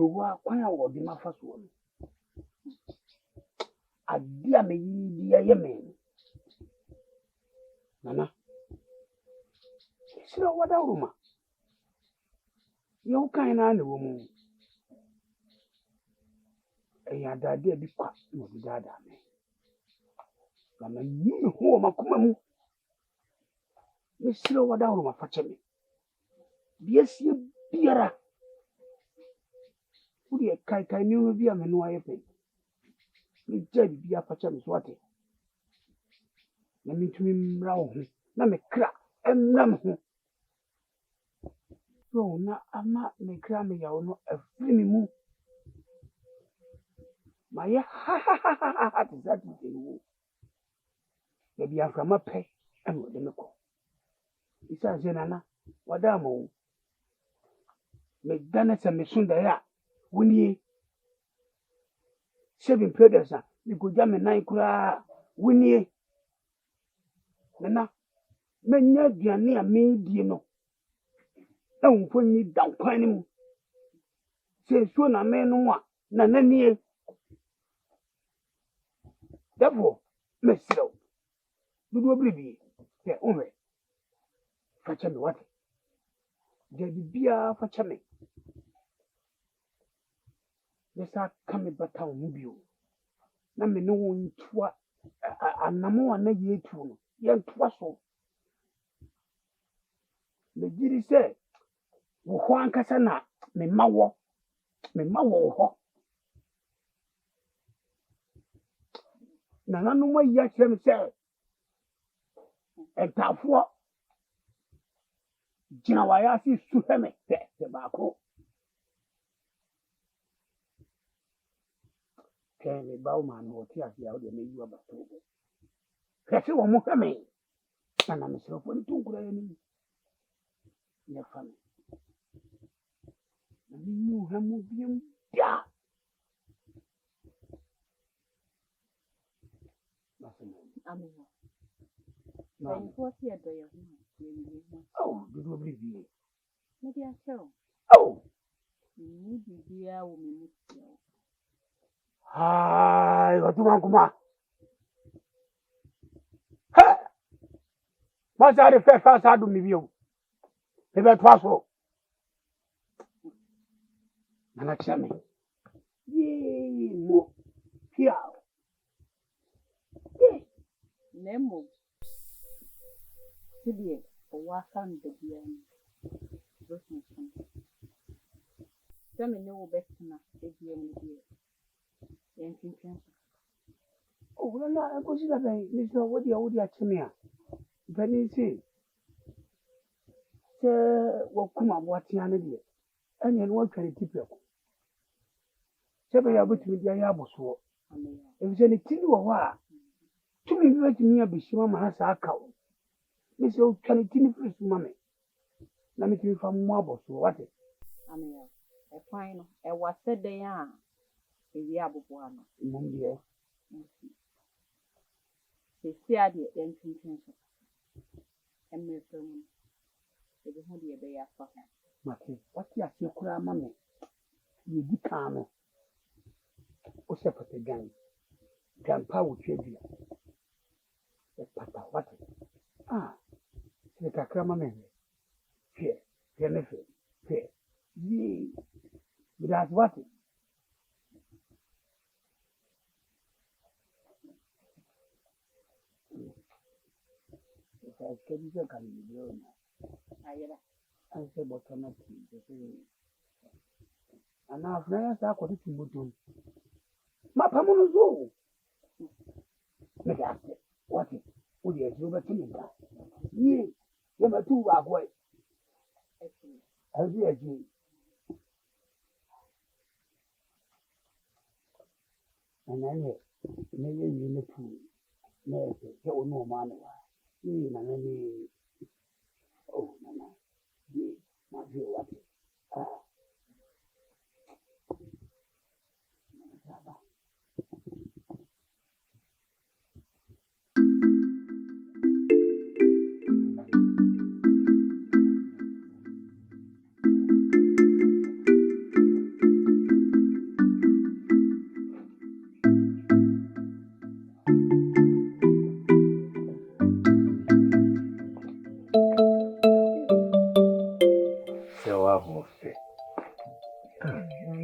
Uwa kwanya wodi mafaso no. Adia me yi ye me. Nana. Sira wada ruma. Yo kan na ne wo mu. Ya dade bi kwa no bi dada me. Mama yi ho makoma mu. Me sira wada ruma fache me. Biesie biara. Uri kai ni bi a me no ayepe. Me jadi bi afache me so ate. Na mitumi mra wo ho. Na me kra emram ho. So na ama me kra me yawo no afiri me mu. Ma ye ha tizati wo. Ya bi aframa pe eno de me ko. Isa jenana wada mo. Me dana se me sunda ya wuni saving products a ni go jam nan kura wuni nana menya aduane a me die no na wonfo ni dankwan ni mu se so na me no a na nanie therefore me siro dudu obribi ye onwe facha me what de bibia facha me yesa kame bata wo bio na me no wontua anamo na yetu no ye ntoa so me giri se wo ho ankasa na me mawo ho na nanu ma ya kyerɛ me sɛ entafo gyina wa ya si su hɛ me te baako kɛ me bawo ma no ti afi a wo de me yiwa bato kɛ se wo mo hɛ me na me sɛ fo ni tunkura ya ni ya fa me na me nu hɛ mo biem ya Amen. Then what here do you want? Oh, did you believe? Maybe I shall. Oh, You be a woman. hi, what do you want, Kuma? Ha! What's that the first I do me view? Maybe I trust so. And I tell me, yea, more. Here. Nemo. Today, a wasan the piano. Some know better than a dear. Oh, well, I go see that. Mr. What you at me? Very see. Sir, what come up what's your idea? And then what can it keep you? Several are between the Yabuso. If there's anything you are, to me, let me be sure my house are cow. Miss old can it first, mammy? Let me give from marbles or what? Amen. A fine, a was said they are a yabu one. Mum, dear. They see a dear intention. And my film. It is only a day after. Maki, what you are your cry, mammy? You be calm. O separate again. Grandpa will trade you. Papa, what? Ah, the Kakrama man. Fear, Jennifer, fear. Yea, without what? If I can you can be I say, but I'm not. And now, friends, I got it to Butum. My Pamuno. What? Would you do better than that? Yea, you're two are white. As you agree. And then, maybe you look to me, you know, man. Oh, no, my dear, what?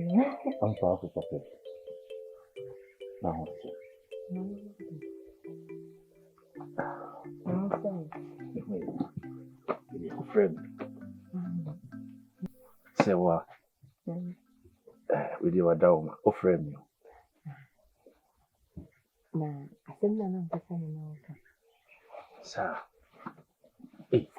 I'm powerful for it. Now, friend. Say what? With your down, friend. Nah, I think I'm not Sir. Hey,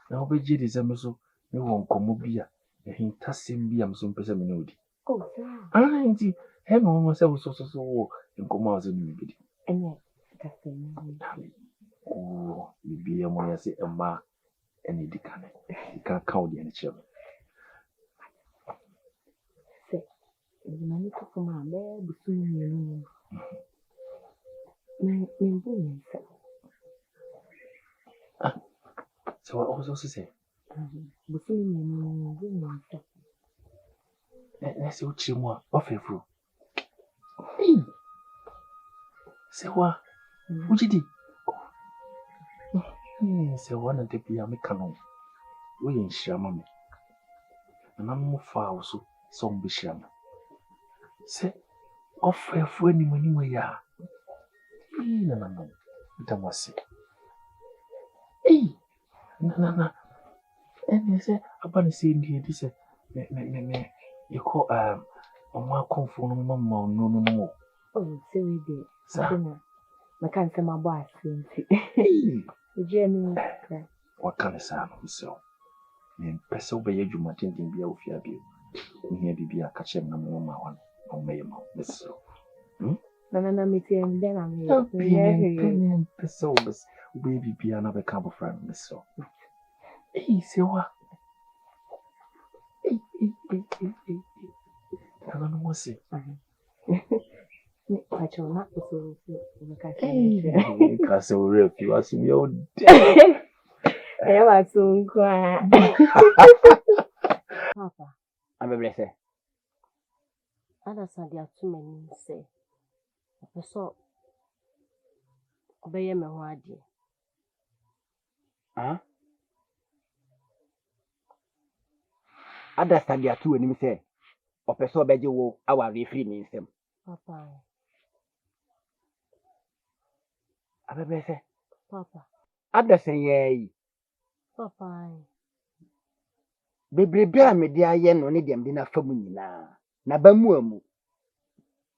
now be Jedi Zamaso, you won't come here. He tassim be am some person in Oh, sir. Ah, indeed. Him almost so in commas in me. And yet, that's the Oh, you be a moya say a ma any decane. You can't count the NHL. Say, the money to come out there between you and my boy. So what was also say? Between you and Let's see what you want. Off your fruit. Say what? What you did? Say one of the be a mechanic. We ain't shaman. And I'm more far so some be shaman. Say, off your fruit any money we are. No. It must say. Hey, no. And they say, about the same here, this me. You call on my conform mamma, no. oh, so we did. Sir, I can't say my boss. The journey. what can I say? So, and Peso by you, Martin, be of your view. Here be a catcher, no more one, or may you, Miss So. Nana, meeting, then I'm here. Peso, baby, be another cup of friend, Miss So. Hey, say what? Hey. I don't know what's it. I shall not so Castle real, you are some your dead. I was soon cry. Papa, I'm a blessed. others are there too many say. I saw obey me who Huh? Others are there too, and him say, or Peso Bejo, our refree means them. Papa, I'm a blessed. Papa, Others say, yea. Papa, Baby, I made the iron on them dinner for me now. Nabamu.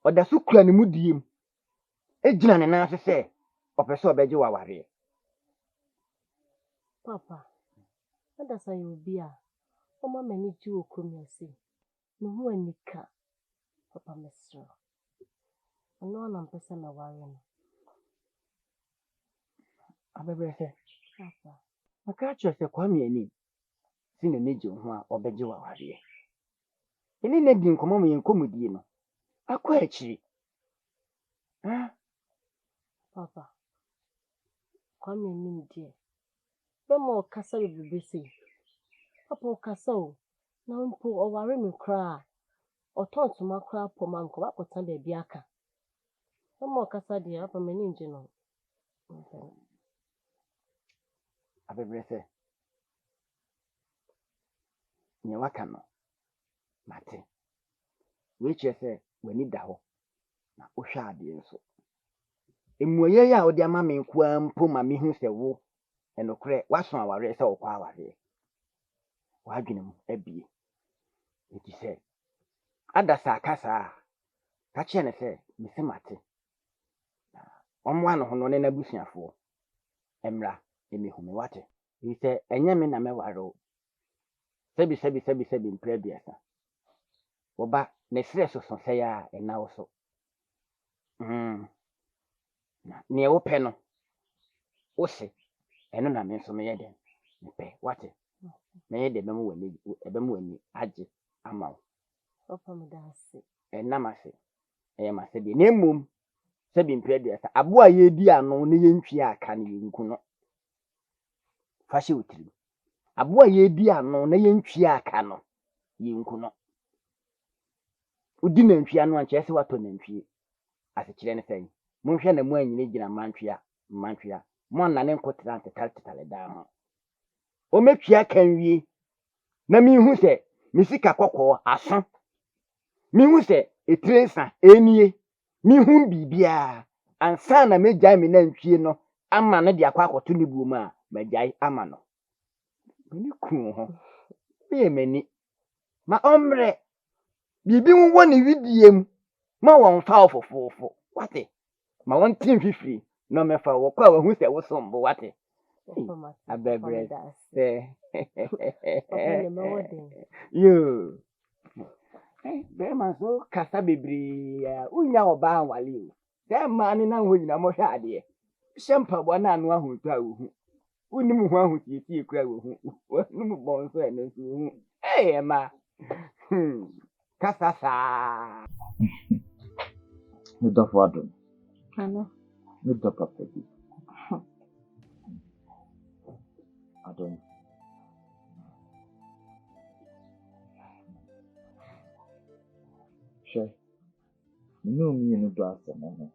Or the Sukran Mudim. A Jan and answer say, or Peso Bejo, our re. Papa, others are you be a Oma many Jew come here say. No one nika, Papa Mr. And no one am person a warrior. I'm a blessed. Papa, I catch you as a Kwame any. Seen a nature or Bejo, our re. Any name come on me in Comodino. A quetchy. Huh? Papa, come in, dear. No more castle will be busy. Papa castle. Now pull or worry me cry. Or turn to my crab for man come up with some baby aka. No more castle dear up a many engine. I'm a blessed. Nyawakano. Mate. Which you say, we need the ho. Na Oshadi and so. Emuye ya odi ama me nkwa mpo ma me hu se wo enokre waso aware se okwa aware wadwene mu abie eti se adasa akasa ka che ne se me se mate omwa no hono ne nabusuafo emra emi me wate yi se enye me na me ware o sebi mpre biasa wo ba ne sere so so se ya ena wo so ne wo pe no wo se eno na me so me yede me pe wate me de bemu wani age ama wo Papa me dance. enna mase mase de na mmom se bi mpredua abo a ye di ano ne ye ntwi aka ne ye nku no fa hye otiri abo a ye di ano ne ye ntwi aka no ye nku no udi na ntwi ano anche se wato na ntwi ase kire ne sɛn monhwɛ na mu anyine gina mantwia mo na ne nkotra tetal da ho o metwia kan wie na mi hu sɛ misika kokɔ aso Mihu sɛ etiresa enie. Mihu bibia. Ansa na megyae me nantwie no ama no de akɔ akɔto ne buom a magyae ama no. Mene kunu ho. Me mani. Ma ɔmmerɛ. Bibi wɔ ne widie mu. Ma wɔmfa wo fofofo. Wate? Ma wɔnte mfifiri. Na ɔmɛfa wo kɔ a wahu sɛ wosom bo. Wate? Abɛbrɛ sɛ. Yo. Bɛrima nso kasa bebree a wonya ɔbaa nwale o. Sɛ mmaa ne na hɔ nyina mohwɛ adeɛ. Hyɛ mpaboa na ano ahotɔ a wohu. Wonim ho ahotietie kura wohu. Wonim bɔn nso ɛno nso wohu. Ɛma. Kasa saa. Me dɔfo adom. Ano. Me dɔ papa bi. Adom. Hwɛ. Me mmienu dɔ asɛm ho.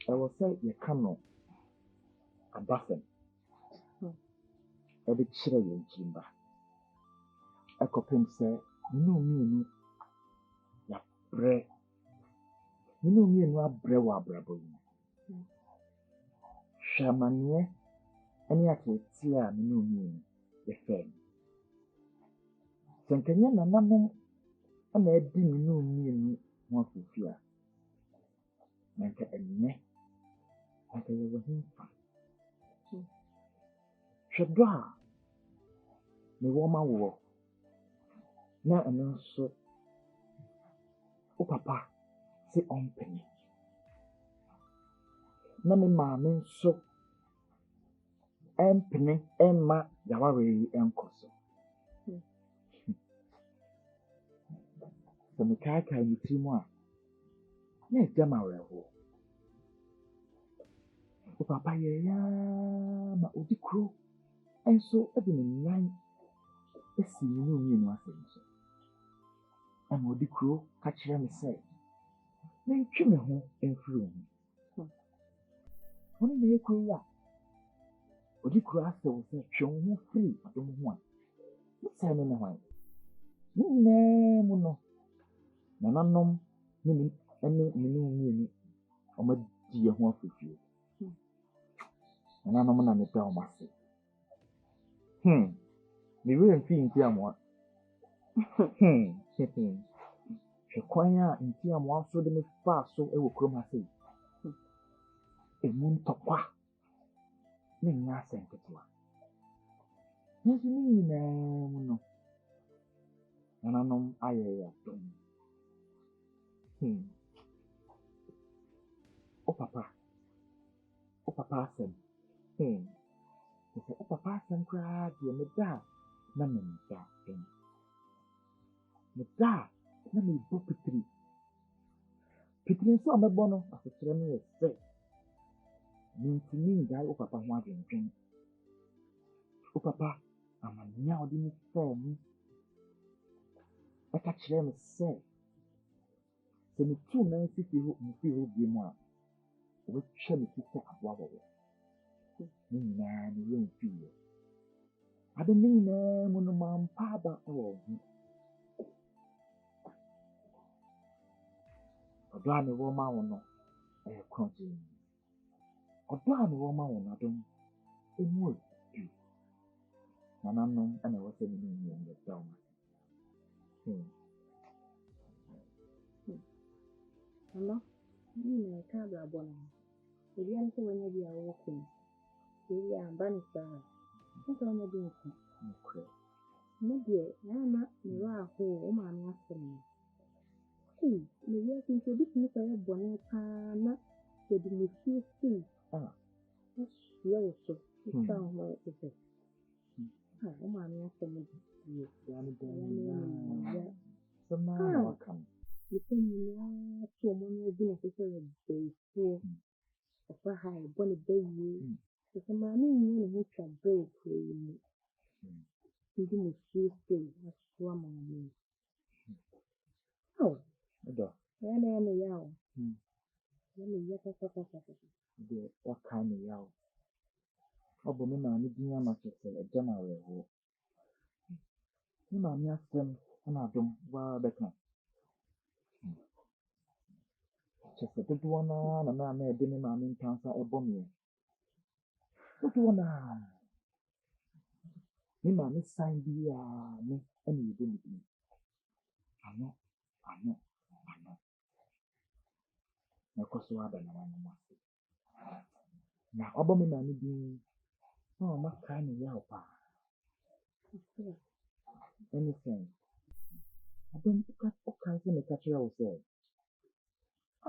Ɛwɔ sɛ yɛka no abasɛm. Ɛde kyerɛ yɛn kyimba. Ɛkɔpem sɛ me mmienu yɛabrɛ. Me mmienu abrɛ wɔ abrabɔ yi. Hwɛ amanneɛ ne akyerɛkyerɛ a me mmienu yɛfɛ no. Sɛ nkanyɛ nananom na adi me mmienu ho afifi a, na nka ɛnnɛ anka yɛwɔ hemfa. Hwɛ dɔ a mewɔ ma wo na ɛno nso wo papa sɛ ɔmpene. Na me maame nso ɛmpene ɛmma yɛaware yi ɛnkɔ so. Sɛ mekaakae me tirim a, na ɛgya me awerɛhoɔ. Wo papa yɛyɛ ara ma odi kuro nso de ne nan asi me mmienu asɛm so. Ɛma odi kuro ka kyerɛ me sɛ mentwe me ho mfiri wo ho. Ɔno na ɛyɛ kuro yi a odi kuro asɛ wo sɛ twe wo ho firi adom ho a wosɛe me ne hwan. Ne nyinaa mu no, nananom ne me mmienu ɔmadi yɛn ho afifie. Nananom na mepɛ ɔmo ase. Me werɛ mfi Ntiamoa. Hwɛ kwan a Ntiamoa nso de me faa so wɔ kurom ha sei. Emu ntɔkwa ne nyɛ asɛm ketewa. Nanso ne nyinaa mu no, nananom ayɛ yɛ adom. Wo papa asɛm. Sɛ wo papa asɛm koraa deɛ meda a na memmeda dom. Meda a na mebɔ pitiri. Pitiri nso a mɛbɔ no asekyerɛ no yɛ sɛ mentumi ngyae wo papa ho adwendwen. Wo papa amanneɛ a ɔde me faa mu ɛka kyerɛ me sɛ sɛ metuu nansi firi hɔ bio mu a wɔbɛtwa me ti sɛ aboa wɔwɔ. Ne nyinaa ne yɛmfiiɛ. Ade ne nyinaa mu no mampa aba wɔ wo ho. Ɔdɔ a mewɔ ma wo no ɛyɛ kronkron. Ɔdɔ a mewɔ ma wo no adom ɛmu adu. Nananom ɛna ɛwɔ sɛ me ne mmienu yɛda wo ase. Mama, you know, can't be a bonnet. If you answer when you are walking, you are bannister. What are you doing? Maybe I am not near home, I'm asking. Hey, maybe I think you didn't say a bonnet, not to the monsieur see. That's slow, so you found where it is. I'm asking you. So now I come. You can so many businesses are based for high bonnet baby. So some money in which are broke. You didn't see that's one money. Oh, I am a yow. Let me get a What kind of yaw? Oh, but me mammy didn't much of a general. Me mammy asked them, and I don't wear the camp. kyese dodoɔ na na ɛde me maame ntansa ɛbɔ me dodoɔ na me maame san bi a me ɛna ɛbɔ me bi ano na ɛkɔ so ada na wɔn ase na ɔbɔ me maame bi na ɔma kaa ne yaw paa ɛne sɛn abɛn ɔka sɛ meka kyerɛ wo sɛ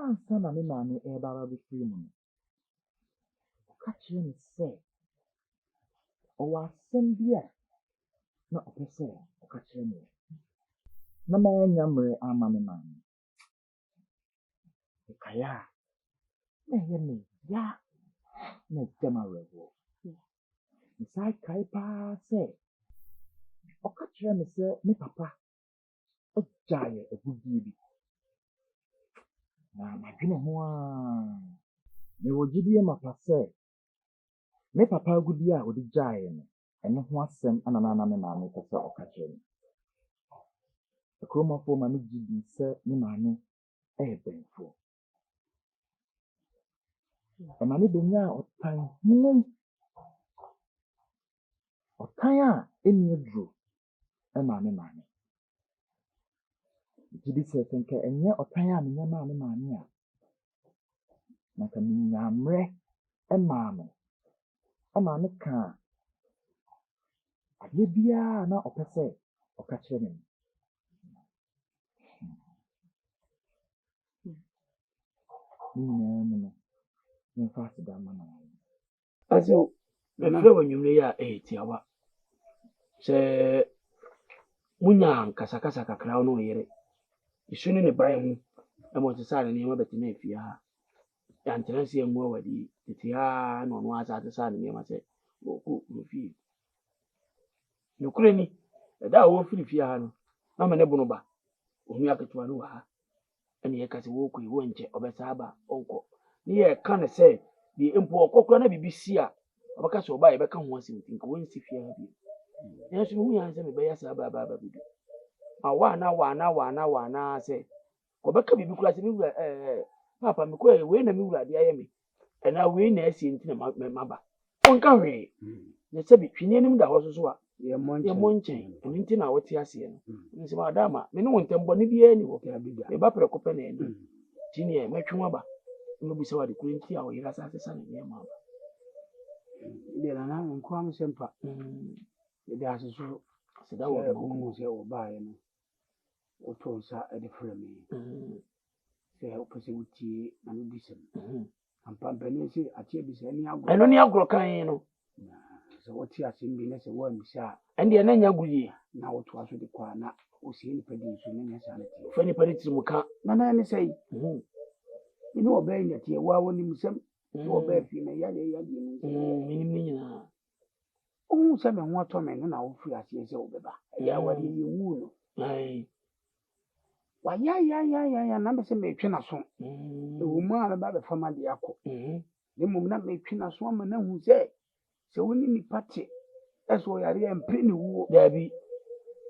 ansa na me maame ɛrebara bɛfiri mu no ɔka kyerɛ me sɛ ɔwɔ asɛm bi a na ɔpɛ sɛ ɔka kyerɛ me na manya mmerɛ ama me maame ɛkaeɛ a na ɛyɛ me ya na ɛgyam awerɛhoɔ mesae kae paa sɛ ɔka kyerɛ me sɛ me papa ɔgyaeɛ agudie bi na madwene ho a mewɔ gyidie mapa sɛ me papa agudie a ɔde gyaeɛ no ɛno ho asɛm ana na me maame pɛ sɛ ɔka kyerɛ me akuromafoɔ ma me gye di sɛ me maame ɛyɛ bɛnfoɔ ɛma me bɛnya ɔtan honam ɔtan a ɛnni aduro ɛma me maame gye di sɛ nka ɛnyɛ ɔtan a menya maa me maame a na nka menya mmerɛ ɛmaa no ɛma me kaa adeɛ biara na ɔpɛ sɛ ɔka kyerɛ me ne nyinaa mu no memfa aseda ama no ase mefrɛ wɔ nnwummerɛ yi a ɛyɛ tiawa sɛ munya nkasakasa kakra wo ne wo yere isu ne ne bae ho ɛma ɔte sɛ ne nneɛma bɛtena afie ha yɛantena sɛ yɛngu awadi tete ha na ɔno asate saa ne nneɛma sɛ wɔkɔ fie nokorɛ ni ɛda a wɔfiri fie ha no na ma ne bo no ba ɔhunu aketewa no wɔ ha ɛne yɛka sɛ wɔkɔ yi wɔnkyɛ ɔbɛsa aba ɔnkɔ ne yɛka ne sɛ deɛ mpo ɔkɔkora na biribi si a ɔbɛka sɛ ɔbaa yɛbɛka ho asɛm nti nka wɔnsi fie ha bio nanso mehu yɛn sɛ mebɛyɛ saa baabaa bidu ma waana sɛ kɔbɛka biribi koraa sɛ mewura papa mekɔɛ wei na mewura adeɛ ayɛ me ɛnaa wei na asie nti na maba ɔnka hwee na sɛ bi twene anim da hɔ so a yɛmmɔ nkyɛn ɛno nti na wote aseɛ no nti maadama me ne wo ntɛmbɔne biara ni hɔ meba prɛko pɛ na ani nti neɛ mɛtwe wo aba na mabisa wo ade koro nti a ɔyera asase sa ne nneɛma aba deɛ nana nkoa me sɛ mpa yɛde ase so seda wɔ wohu sɛ wɔbaeɛ no wotoo nsa de frɛ me sɛ wopɛ sɛ wotie na medi sɛm ampampani sɛ ateɛ bi sɛ ani agorɔ ɛno ne agorɔ kan no sɛ wote asɛm bi na sɛ woammisa a ɛndeɛ na nya goyie na wotoa so de kɔ a na wosie nipa di nso na nyɛ saa no teɛ fa nipa ne tiri mu ka nana ne sɛ yi mene wɔbɛɛ nyateɛ woa wonim sɛm sɛ wɔbɛɛ fii na yɛdeɛ mu menim ne nyinaa wohu sɛ me ho atɔ me no na wofiri aseɛ sɛ wobɛba ɛyɛ awadeɛ yɛwuu no wayayayaya na mbɛ sɛ metwe n'aso ɛwɔ mu a mɛba bɛfa ma de akɔ na mmom na metwe n'aso ama na hu sɛ wo ne nipa te ɛsɛ ɔyare a mpere ne wuo daabi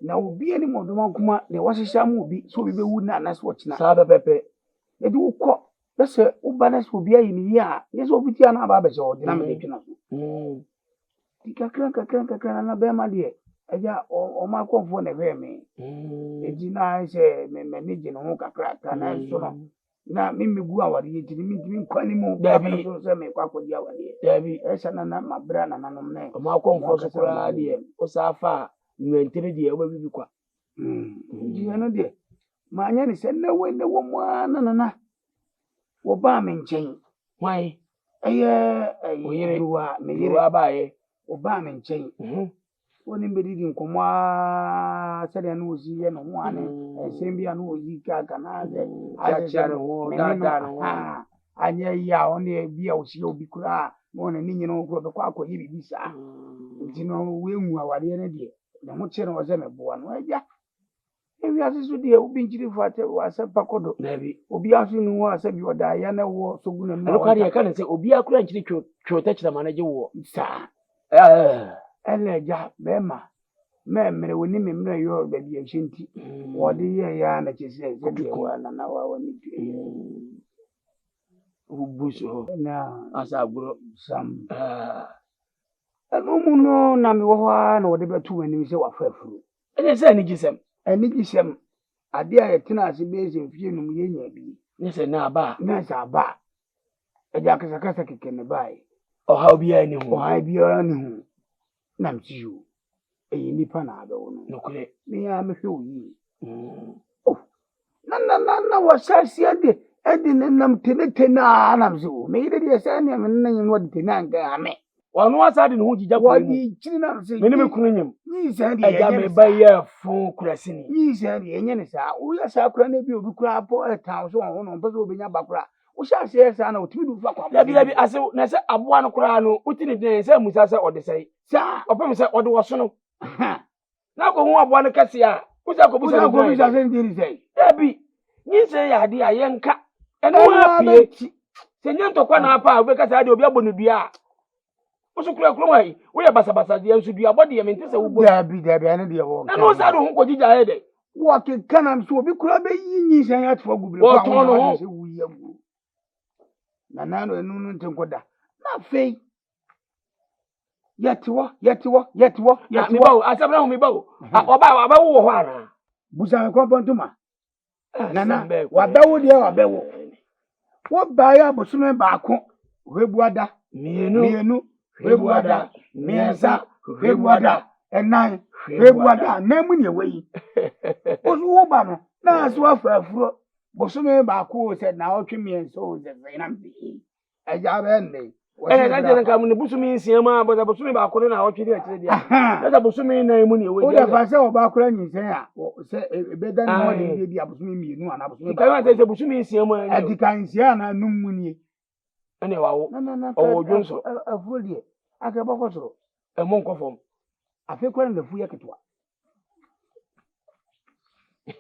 na obi anim ɔdɔm akoma na wɔhyehyɛ ama obi sɛ obi bɛwu na anasɛ wɔkyena saa bɛpɛpɛ ɛde wokɔ na sɛ woba na sɛ obi ayi ne yie a nyɛ sɛ obi tia no aba abɛhyɛ ɔde na mede twe n'aso nti kakra na bɛrima deɛ ɛgya ɔma akɔmfoɔ na ɛhwɛɛ me ɛnti na sɛ m'ani gye ne ho kakra na nso no na memmɛgu awadeɛ nti mentimi nkwa ne mu daabi so sɛ mekɔ akɔgye awadeɛ daabi ɛhyɛ na mabrɛ nananom ne ɔma akɔmfoɔ so koraa deɛ wo saa fa a nnwantene deɛ wobɛbibi kwa nti ɛno deɛ maanyɛ ne sɛ nnɛ wɔ mu a na nana wɔbaa me nkyɛn hwan ɛyɛ Oyere. Yoruba me yere yere abaeɛ wɔbaa me nkyɛn woni mbɛdidi nkɔmmɔ a sɛdeɛ na ɔsi yɛ ne ho a ne ɛsɛm bi a na ɔsi kaka na sɛ kyakyea ne ho daadaa ne ho anyɛ yi a ɔne bi a ɔhyia obi koraa na ɔne ne nyina wokora bɛkɔ akɔyɛ biribi saa nti no woehu awadeɛ no deɛ ne ho kyerɛ no wɔ sɛ meboa no agya ewiase so deɛ obi nkyirifo asɛ pa kɔdɔ daabi obi aso ne ho asɛ bi ɔda ayɛ na wɔ so gu ne ɛno ka deɛ ɛka ne sɛ obiara kora nkyiri twotɛkyerɛma no gye woɔ saa ɛna agya bɛrima mɛmmerɛ wɔ ne mmerɛ yɛ baabi ahyɛ nti wɔde yɛ ya na kyɛ sɛ sɛdeɛ wɔ nana wa wɔ ne dua Ubuso na asagro sam anu no na me wo ho na wo de betu ani se wa fafuru ene se ani gisem ade a yetena ase bezi mfie num yenya bi ne se na aba na se aba eja kasa keke ne bai oha bia ni hu na mtiyo eyi nipa na ado no nokure me ya me hwe oyi na wasasi ade nam tena anamzo me ide de se ne me nan wodi tena nka ame wanu asade ne ho jija kwa wodi china se me ne me kunu nyem ni se de eja me ba ya fun kurasini ni se de enye ne sa wo ya sa kura na bi obi kura apo etan so ho no mpe so obenya bakura wo sha se sa na otimi du fa kwa labi ase na se aboa no kura no utini den se musa se ode sai sa opem se ode wo so no na ko hu aboa no kase a wo sa ko busa se ndi sai labi ni se ya de ayenka eno apie se nyanto kwa na apa we kase ade obi abonu dua oso kura mai we ya basa de ensu dua body ya mente se wo bo dabi ane de wo na no sa do hu ko jija ede wo ke kana so obi kura be yinyi se ya tfo gubire kwa wo se wuye mu na no enu no ntenkoda na fei yetiwo mi bawo asabra hu mi bawo oba wo ho ara busa me ko pontuma nana wabawo de wabawo wo ba ya bosume baako hwebuada mienu hwebuada miensa hwebuada enan hwebuada namu ne weyi ozu wo ba no na aso afafuro bosume baako se na otwe miensa o ze na mbi eja be nne na jere nka mu ne bosume nsia ma bosume baako na otwe de akire dia na bosume na mu ne weyi o da fa se o baako nyinsen a se ebeda ni ho de bi abosume mienu ana bosume ka se bosume nsia ma adika nsia na numu nie ene wawo owo dwonso afuro die aka bako soro emo nkofom afi kwere na fuye ketwa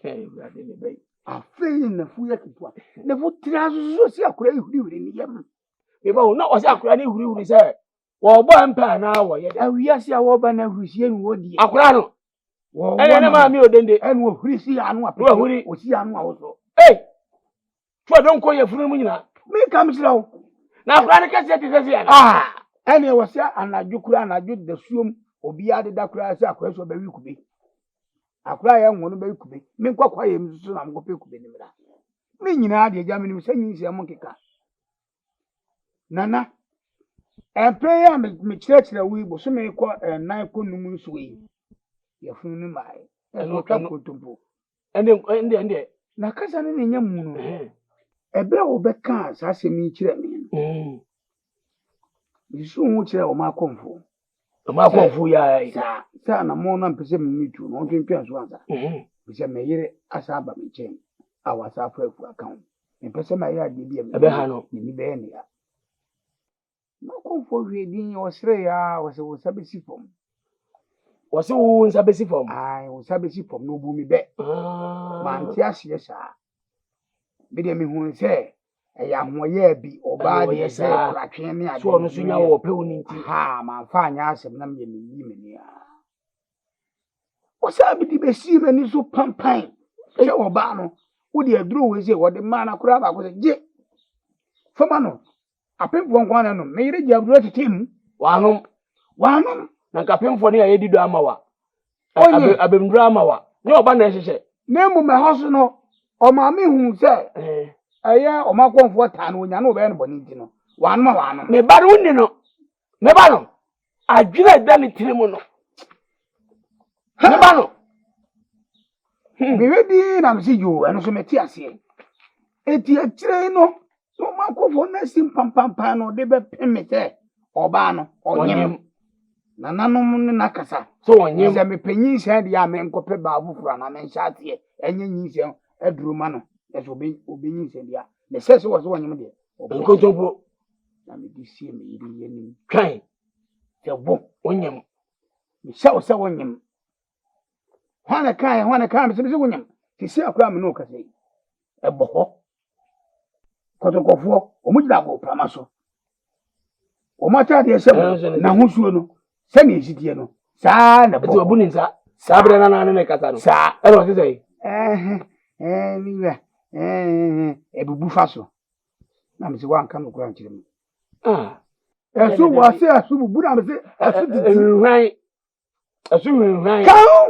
brade me bai afi na fuye ketwa na fu trazo si akura ihuri ni yam me ba na o si akura ni ihuri se wo bo ampa na wo ye awia si awo ba na hurusie ni wodi akura no ene na ma mi odende ene wo hurisi anu api wo si anu awo so twa don ko ye funu mu nyina mi kam sirawo na akura ni kase ti se ya ene wo se anaju kura anaju de suom obi ade da kura se akura so ba wi kube akura ye nwono ba wi kube mi kwakwa ye msusu na mko pe kube ni mira mi nyina ade ja mi se nyin se mo keka nana prayer me church wi bo so me ko nan ko numu nso yi ye funu ni mai eno ka ko tumpo ende na kasa ni nya mu no ebe wo be ka sa se mi kire mi bisu hu kire o ma konfo ya sa na mo na mpese mi tu no twentwa so ansa bise me yire asa aba me chen awasa afu account mpese me yire ade bi ebe ha no ni be ne ya ma konfo hwe din o sire ya o se wo sabesi fom wo se wo sabesi fom wo sabesi fom no bu mi be ma nti ahye sa be de mi hu se ya hoye bi oba de se ratwe ne ade so no so nya wo pe woni nti ha ma fa anya asem na me yi me ne ya o sa bi di be si me ni so pampan se oba no wo de aduro we se wo de ma na kura ba ko se je fama no apemfo nkwana no me yire jaburo titim wanom na kapemfo ne ya yedido amawa abemdura amawa ne oba na ehyehe na mu me hoso no o ma me hu se aya o ma konfo ta no nya no be no boni ti no wanom me ba no ni no me ba no adwira da ni tirimu no me ba no me wedi na me si yo eno so me ti ase eti akire no so ma konfo na sim pam no de be pemete oba no onyem na nanom ne nakasa so onyem se me panyin se de ya me nkope ba afufura na me nhyate enye nyinse aduruma no eso obi nyinse de ya me se so onyem de nkotopo na me di sie me yiri yenim twan te bo onyem me se onyem hwana kai me se onyem ti se akura me no kase ebo ho kotokofo omujira ko pramaso omata de se na husuo no se me esitie no sa na bo obu ni nsa sa bre na ne kasa no sa e ro se niwe ebubu faso na me se wan ka no kura nkyere mu Ẹ̀sùn wọ̀ sí ẹ̀sùn bùbú náà sí ẹ̀sùn títí. Nhwan. Ẹ̀sùn nhwan. Káwọn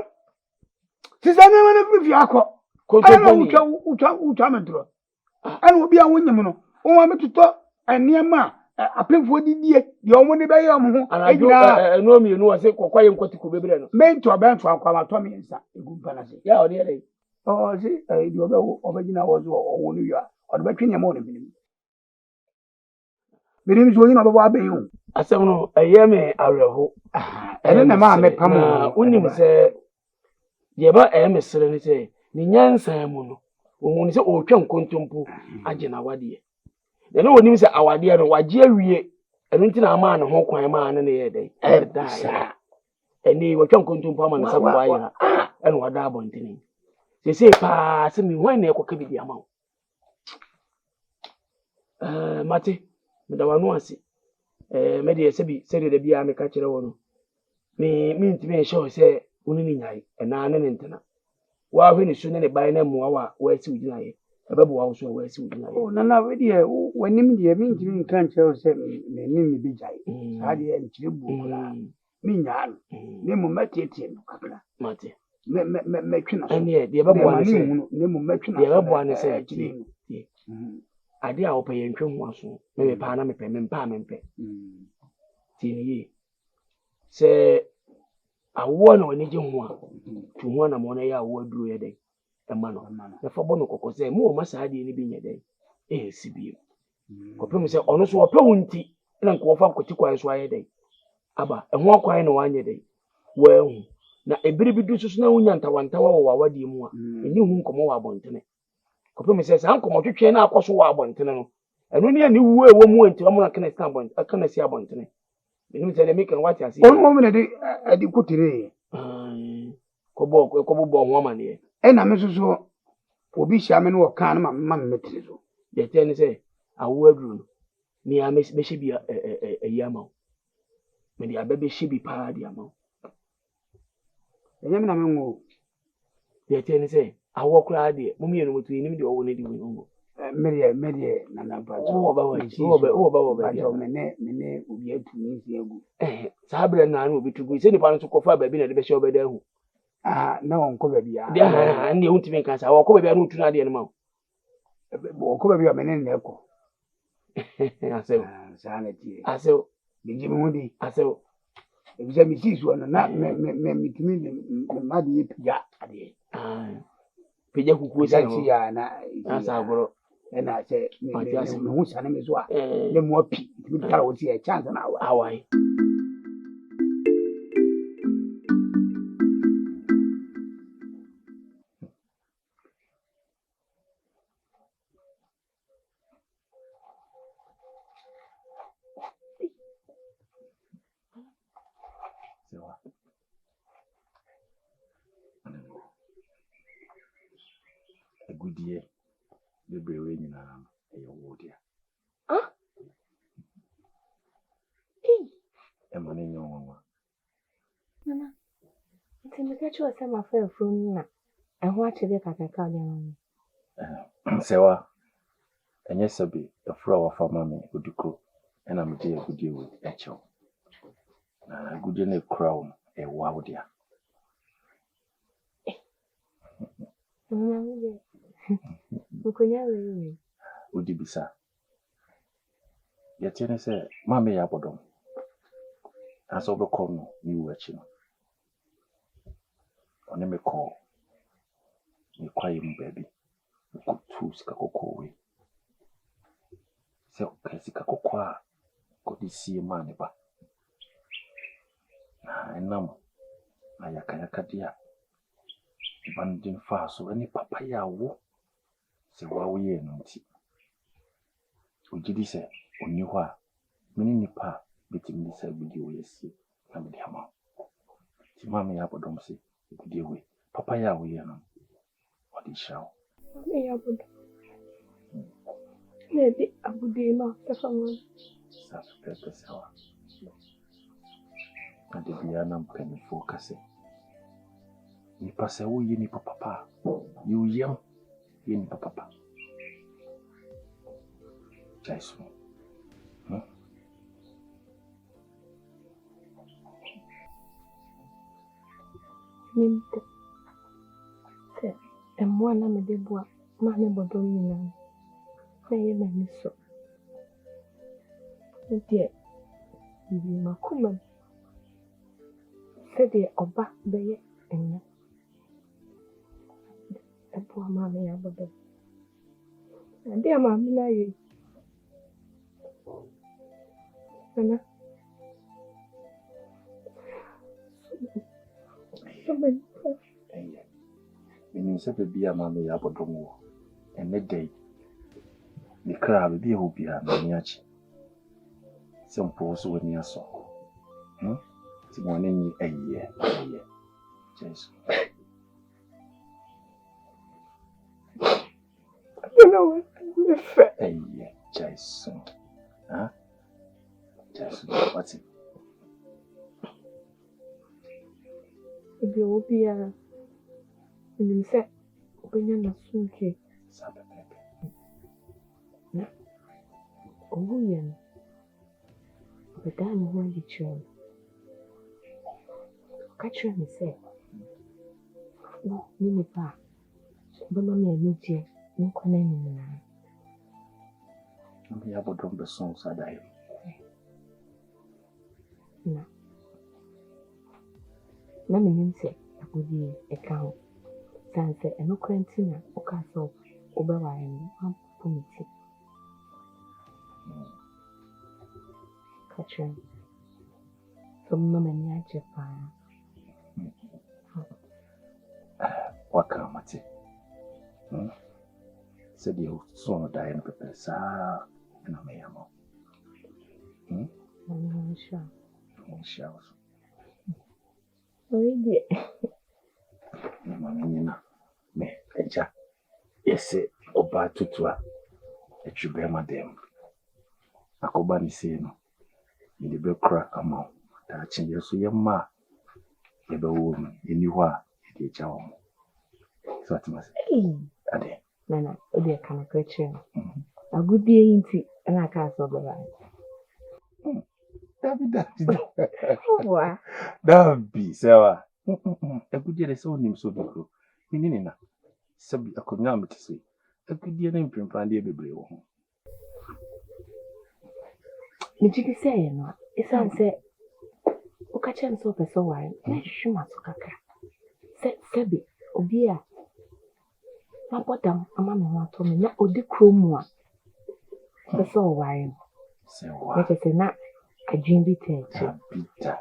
sísẹ́ ní wọn fi fi akọ. Kótópó ni. Wùtwa mi dùrọ̀. Ẹnu obi a wọ́n nyẹ̀mu no, wọ́n mi tutọ́ ẹ̀nìyẹ́mà apẹ́nfọ́ dídíye deɛ ɔmo de bɛyɛ ɔmo ho. Ẹ̀nà omienu wọ̀ sí kọ̀kọ́ yẹn nkọ́tí kò bébí rẹ̀ nọ. Mẹ́ntì ọbẹ̀ ntọ́ akọ àmà tọ́ mi nsa egu mpa na se. Yà ọ̀dí ẹ̀rẹ̀ yìí. Sí ẹ̀dì ọbẹ̀ gyina wọ́n so ọ̀wọ́ no yọ a ọ̀dọ̀ bẹ́ twẹ́ nyẹ̀mọ́ ọ̀nà bìnrin. Bìnrin so oyin ọbẹ̀ wọ abẹ́yìn o. Asẹ́mu no ẹ̀yẹ́ mi àwẹ̀hó. Ẹ̀rẹ́ nà máa mẹ́ pam o. Wọ́n sẹ́ yẹ bá ẹ̀yẹ́ mi sẹ́rẹ̀ ní sẹ́ ní nyansan mu no wọ́n ní sẹ́ ọ̀twa nkontompo agye n'awadeɛ. Yẹ́nì wọ́n ní sẹ́ awadeɛ no wagye awie ẹ̀nu ti na ama ne ho kwan maa ne yɛ dɛ ɛda yɛ. Ẹni wɔtwa nkontompo ama ne sɛ kɔ ayɛ ha ɛna wɔda abɔntene. Sese paa sɛ mi hwan na ɛkɔka bi di ama wo. Mate meda wano ase. Me de sɛ de da bia me ka kyerɛ wo no. Me ntimi nhyɛ wo sɛ wo ne nyae ɛna ne ntena. Wa hwe ne su ne ne ban na mmoa wa wa asi wo gyina yɛ. Ɛbɛbo wa wo so wa asi wo gyina yɛ. Oh nana we de wanim de me ntimi nka nkyerɛ wo sɛ me ne me bi gyae. Saa de nkyerɛ bu kula. Me nyaa no. Ne mu matete no kakra. Mate. Me twena so. Ɛne de ɛbɛbo ne sɛ ne mu matwena. De ɛbɛbo ne sɛ ade a wopɛ yɛ ntwe ho aso me me paa na mepɛ me mpa mempɛ tie ne yie sɛ awoɔ na w'ani gye ho a tu ho na ma ɔno yɛ awoɔ aduro yɛ dɛn ɛma no na fa bɔ no kɔkɔ sɛ mo ɔma saa adeɛ no bi nyɛ dɛn ɛyɛsi bio kɔpem sɛ ɔno so ɔpɛ wo nti na nka wɔfa nkɔti kwan so ayɛ dɛn aba ɛho akwan na wanyɛ dɛn wɔahu na ebere bi du so na wonya ntawantawa wɔ w'awadeɛ mu a ɛni hu nkɔmmɔ wɔ abɔntene kɔpem sɛ saa nkɔmmɔ twetwe na akɔ so wɔ abɔntene no ɛno ne ani wu ɛwɔ mu nti ɔmo na kana si abɔntene menim sɛ de meka no wate ase ɔno mo ne de adi kutere kɔbɔ ho amaneɛ ɛna me so obi hyia me no wɔ kan no ma me metire so yɛtɛ ne sɛ awo aduru no me a bɛhyɛ bi ayi ama wo mede aba bɛhyɛ bi paa de ama wo ɛnyɛ me na me ngo yɛtɛ ne sɛ awo koraa deɛ mo mmienu mo to yɛnim deɛ ɔwɔ no de wo medeɛ nana ba wo ba mene obi atu ne si agu saa berɛ na na obi to gu sɛ nipa no so kɔfa baabi na de bɛhyɛ wo bɛda ahu na wɔnkɔ baabi a deɛ ɛnneɛ wontumi nka saa wɔkɔ baabi a na wotu no adeɛ no ma wo wɔkɔ baabi a mene nnɛ kɔ asɛw saa na tie asɛw megye me ho di asɛw ebisɛ mesii soɔ no na metumi mma de yɛ pigya adeɛ pagya kukuo sɛ no ya na asa agorɔ ɛna sɛ mehu sane me so a ne mu api ntumi tara wo sɛ chance na awae agudie bebree nyinaa ɛyɛ wo dia ɛma ne nyɛ nwanwa Nana, nti meka kyerɛ sɛ mafa afurum no na ɛho akyerɛ kakaka de ama me. sɛwa ɛnyɛ sɛ bi afura wafa ma me odikro ɛna megye agudie wɔ ɛkyɛw na agudie no ekura wo ɛwɔ wo dia Nkonya wewe. Udi bisa. Yɛte ne sɛ maame yɛ abɔdɔm. Asa wobɛkɔ no ne wu akyi no. Ɔne me kɔ ne kwae mu baabi. Mekɔtu sika kɔkɔɔ wei. Sɛ ɔka sika kɔkɔɔ a kɔde sie maa ne ba. Na ɛnam na yakayaka de a ba no de mfaa so ɛne papa yɛ awo sɛ wawoyɛ no nti. Ogye di sɛ onni hɔ a mene nipa a bɛtumi de sɛ agudie wei asie na mede ama wo. Nti maame yɛ abɔdɔm sɛ agudie wei papa yɛ awoyɛ no ɔde hyira wo. Maame yɛ abɔdɔm. Na ɛde agudie ma pɛfa ma no. Saa so pɛpɛ sɛ wa. Na de biara na mpanimfoɔ ka sɛ nipa sɛ woyɛ nipa papa a yɛwoyam yɛ nipa papa. Jaisu. Nimte. Se, mwana me deboa, mane bodomina. Na ye na miso. Ntie, ibi makuma. Se de oba beye enne. Eboa mame ya bodo. Ade mame na ye. Ana. Meaning say baby mama ya bodomo. And that day, the crab be who be a maniachi. Some pose when you saw. It's one in a year. Yes. You know what? A year, Jason. Huh? Jason, what's it? If you will be a you said, when you're not smoking. Sabe, baby. Oh, yeah. But I'm going to train. Catch me, say. No, Minipa. But mammy, I need you. No calling. I'm here about the songs I die. No. Let me say, I would be a cow. Sanse, and no quarantine, or castle, over wine, committee. Catch her. Some woman in Japan. What come at it? Said you saw die in the sir, and I may am. I'm sure. Sure. Oh, yeah. Mamma, me, Eja. Yes, Oba Tutua. A chube madam. Akobani say no. In the bell crack among touching your so your ma. The woman, you knew what it is. So it must Hey, Ade. Nana, oh, dear, can I question? A good day in tea, and I can't solve the line. What? That be Sarah. A good year is so name so big. Meaning, Sabi, I could not say. A good year name from Pandia Bible. Did you say, no? It's answer. Catch him so for so while. Let you must caca. Said Sabi, Obia. My bottom, a man want to me, not Odi Cromwa. For so while. Say Let us say, not a dream be taken. Peter.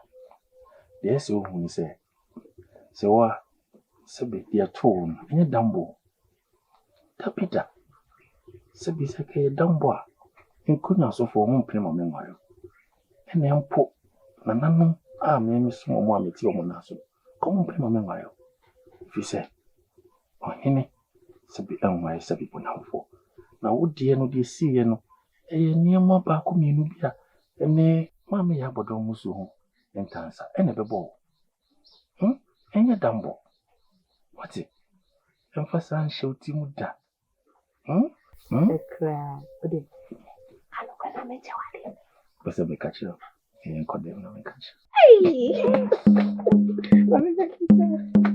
There's so who say. So what? Sabi, dear tone, and a dumbo. Tapita. Sabi, say a dumbo. And couldn't also for one prima memory. And then put Nanano. Ah, me small mammy, your monaso. Come on, prima memory. If you say, oh, Henny, Sabi, and why Sabi Bonafo. Now, what dear no dear see, you know, a near more back of me, Nubia, and me, Mammy Abadomusu, and Tansa, and a bebo. And a dumbo. What's it? And for son showed Timuda. The crab. I look at them and tell you. But I may catch you. And condemn them and catch Hey! What is that?